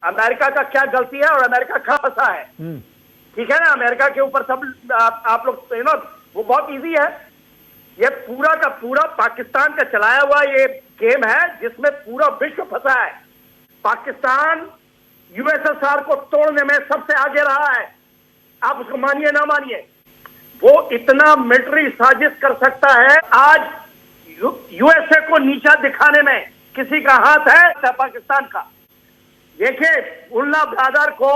America का क्या गलती है और अमेरिका कहाँ फंसा है। ठीक है ना, अमेरिका के ऊपर सब आप लोग वो बहुत इजी है। ये पूरा का पूरा पाकिस्तान का चलाया हुआ ये गेम है जिसमें पूरा विश्व फंसा है। पाकिस्तान यूएसएसआर को तोड़ने में सबसे आगे रहा है, आप उसको मानिए ना मानिए। वो इतना मिलिट्री साजिश कर सकता है, आज यूएसए को नीचा दिखाने में किसी का हाथ है पाकिस्तान का। देखिए, मुल्ला ब्रादर को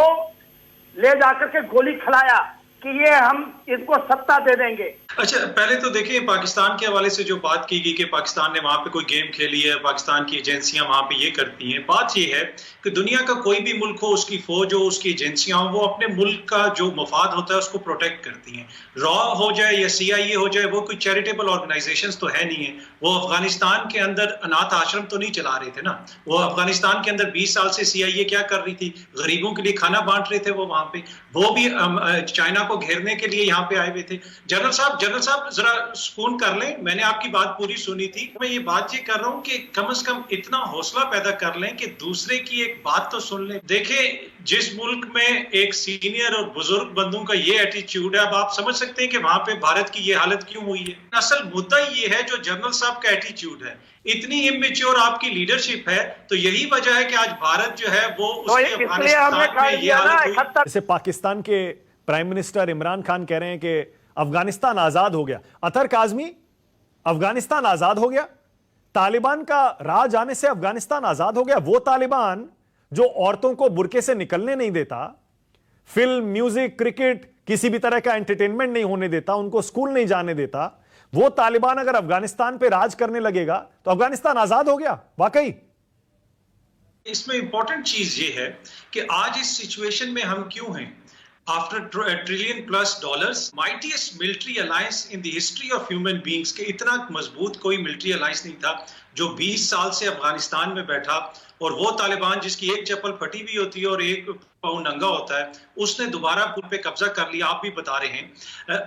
ले जाकर के गोली खिलाया कि ये हम इनको सत्ता दे देंगे। अच्छा, पहले तो देखिए पाकिस्तान के हवाले से जो बात की गई कि पाकिस्तान ने वहां पे कोई गेम खेली है, पाकिस्तान की एजेंसियां वहां पे ये करती हैं। बात ये है कि दुनिया का कोई भी मुल्क हो, उसकी फौज हो, उसकी एजेंसियां हो, वो अपने मुल्क का जो मफाद होता है उसको प्रोटेक्ट करती हैं। रॉ हो जाए या CIA हो जाए, वो कोई चैरिटेबल ऑर्गेनाइजेशंस तो है नहीं है। वो अफगानिस्तान के अंदर अनाथ आश्रम तो नहीं चला रहे थे ना। वो अफगानिस्तान के अंदर 20 साल से CIA क्या कर रही थी, गरीबों के लिए खाना बांट रहे थे वो वहां पे। वो भी चाइना को घेरने के लिए यहाँ पे आए हुए थे। जनरल साहब जरा सुकून कर लें, मैंने आपकी बात पूरी सुनी थी। मैं ये बात ये कर रहा हूँ कि कम से कम इतना हौसला पैदा कर लें कि दूसरे की एक बात तो सुन लें। देखिए, जिस मुल्क में एक सीनियर और बुजुर्ग बंदों का ये एटीट्यूड है, अब आप समझ सकते हैं कि वहां पे भारत की ये हालत क्यों हुई है। असल मुद्दा ये है जो जनरल साहब का एटीट्यूड है, इतनी इमेच्योर आपकी लीडरशिप है, तो यही वजह है कि आज भारत जो है वो उसके अफगानिस्तान में ये हालत हुई। जैसे पाकिस्तान के प्राइम मिनिस्टर इमरान खान कह रहे हैं कि अफगानिस्तान आजाद हो गया। अतर काजमी, अफगानिस्तान आजाद हो गया? तालिबान का राज आने से अफगानिस्तान आजाद हो गया? वो तालिबान जो औरतों को बुरके से निकलने नहीं देता, फिल्म, म्यूजिक, क्रिकेट, किसी भी तरह का एंटरटेनमेंट नहीं होने देता, उनको स्कूल नहीं जाने देता, वो तालिबान अगर अफगानिस्तान पे राज करने लगेगा तो अफगानिस्तान आजाद हो गया वाकई? इसमें इंपॉर्टेंट चीज ये है कि आज इस सिचुएशन में हम क्यों हैं। After $1 trillion+, mightiest military alliance in the history of human beings के इतना मजबूत कोई मिलिट्री अलायंस नहीं था जो 20 साल से अफगानिस्तान में बैठा, और वो तालिबान जिसकी एक चप्पल फटी हुई होती है और एक पाँव नंगा होता है, उसने दोबारा पुल पे कब्जा कर लिया। आप भी बता रहे हैं,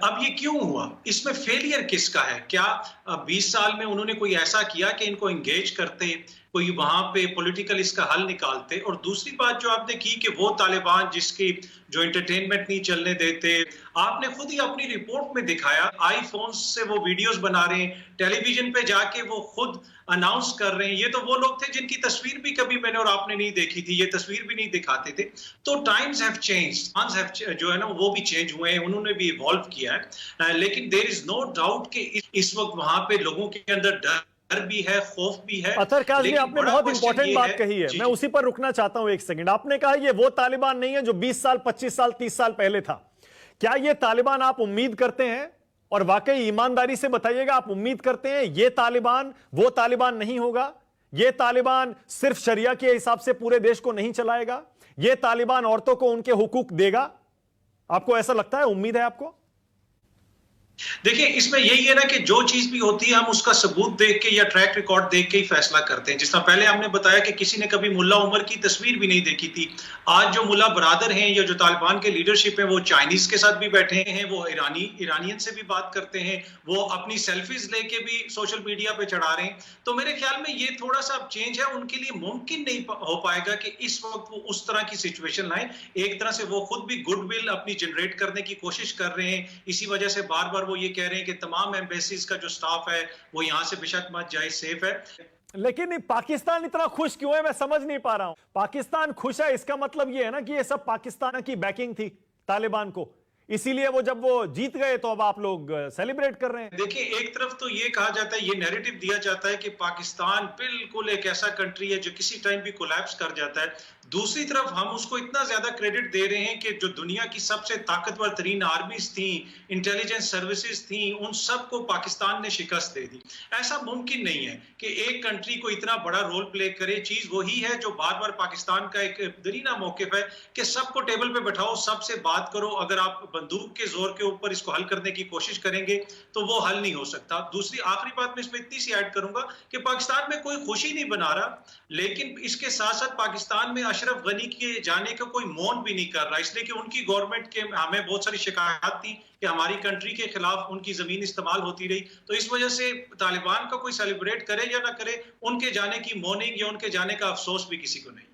अब ये क्यों हुआ, इसमें फेलियर किसका है? क्या 20 साल में उन्होंने कोई ऐसा किया कि इनको एंगेज करते, कोई वहां पे पॉलिटिकल इसका हल निकालते? और दूसरी बात जो आपने की कि वो तालिबान जिसकी जो एंटरटेनमेंट नहीं चलने देते, आपने खुद ही अपनी रिपोर्ट में दिखाया, आईफोन से वो वीडियोस बना रहे हैं, टेलीविजन पे जाके वो खुद अनाउंस कर रहे हैं। ये तो वो लोग थे जिनकी तस्वीर भी कभी मैंने और आपने नहीं देखी थी, ये तस्वीर भी नहीं दिखाते थे। तो टाइम्स हैव चेंज्ड, जो है ना वो भी चेंज हुए हैं, उन्होंने भी इवॉल्व किया है। लेकिन देयर इज नो डाउट कि इस वक्त वहां पे लोगों के अंदर डर भी है, खौफ भी है। अतर काज़मी, आपने बहुत इंपॉर्टेंट बात कही है, मैं उसी पर रुकना चाहता हूं एक सेकंड। आपने कहा ये वो तालिबान नहीं है जो 20 साल, 25 साल, 30 साल पहले था। क्या ये तालिबान आप उम्मीद करते हैं, और वाकई ईमानदारी से बताइएगा, आप उम्मीद करते हैं ये तालिबान वो तालिबान नहीं होगा? ये तालिबान सिर्फ शरिया के हिसाब से पूरे देश को नहीं चलाएगा? ये तालिबान औरतों को उनके हुकूक देगा? आपको ऐसा लगता है, उम्मीद है आपको? देखिए, इसमें यही है ना कि जो चीज भी होती है हम उसका सबूत देख के या ट्रैक रिकॉर्ड देख के ही फैसला करते हैं। जिस तरह पहले हमने बताया कि किसी ने कभी मुल्ला उमर की तस्वीर भी नहीं देखी थी। आज जो मुल्ला बरादर हैं या जो तालिबान के लीडरशिप है, वो चाइनीज के साथ भी बैठे हैं, वो ईरानियन से भी बात करते हैं, वो अपनी सेल्फीज लेके भी सोशल मीडिया पे चढ़ा रहे हैं। तो मेरे ख्याल में ये थोड़ा सा चेंज है, उनके लिए मुमकिन नहीं हो पाएगा कि इस वक्त वो उस तरह की सिचुएशन लाए। एक तरह से वो खुद भी गुडविल अपनी जनरेट करने की कोशिश कर रहे हैं, इसी वजह से बार बार वो ये कह रहे हैं कि तमाम एम्बेसीज का जो स्टाफ है वो यहां से बेशक मत जाए, सेफ है। लेकिन पाकिस्तान इतना खुश क्यों है, मैं समझ नहीं पा रहा हूं। पाकिस्तान खुश है, इसका मतलब यह है ना कि ये सब पाकिस्तान की बैकिंग थी तालिबान को, इसीलिए वो जब वो जीत गए तो अब आप लोग सेलिब्रेट कर रहे हैं। देखिए, एक तरफ तो ये कहा जाता है, ये नैरेटिव दिया जाता है कि पाकिस्तान बिल्कुल एक ऐसा कंट्री है जो किसी टाइम भी कोलैप्स कर जाता है। दूसरी तरफ हम उसको इतना ज्यादा क्रेडिट दे रहे हैं कि जो दुनिया की सबसे ताकतवर तरीन आर्मीज थी, इंटेलिजेंस सर्विसेज थी, उन सबको पाकिस्तान ने शिकस्त दे दी। ऐसा मुमकिन नहीं है कि एक कंट्री को इतना बड़ा रोल प्ले करे। चीज वही है जो बार बार पाकिस्तान का एक दरीना मौकिफ है कि सबको टेबल पे बैठाओ, सबसे बात करो। अगर आप बंदूक के जोर के ऊपर इसको हल करने की कोशिश करेंगे तो वो हल नहीं हो सकता। दूसरी आखिरी बात मैं इसमें इतनी सी ऐड करूंगा कि पाकिस्तान में कोई खुशी नहीं बना रहा, लेकिन इसके साथ साथ पाकिस्तान में अशरफ गनी के जाने का कोई मौन भी नहीं कर रहा, इसलिए कि उनकी गवर्नमेंट के हमें बहुत सारी शिकायत थी कि हमारी कंट्री के खिलाफ उनकी जमीन इस्तेमाल होती रही। तो इस वजह से तालिबान का कोई सेलिब्रेट करे या ना करे, उनके जाने की मौर्निंग या उनके जाने का अफसोस भी किसी को नहीं।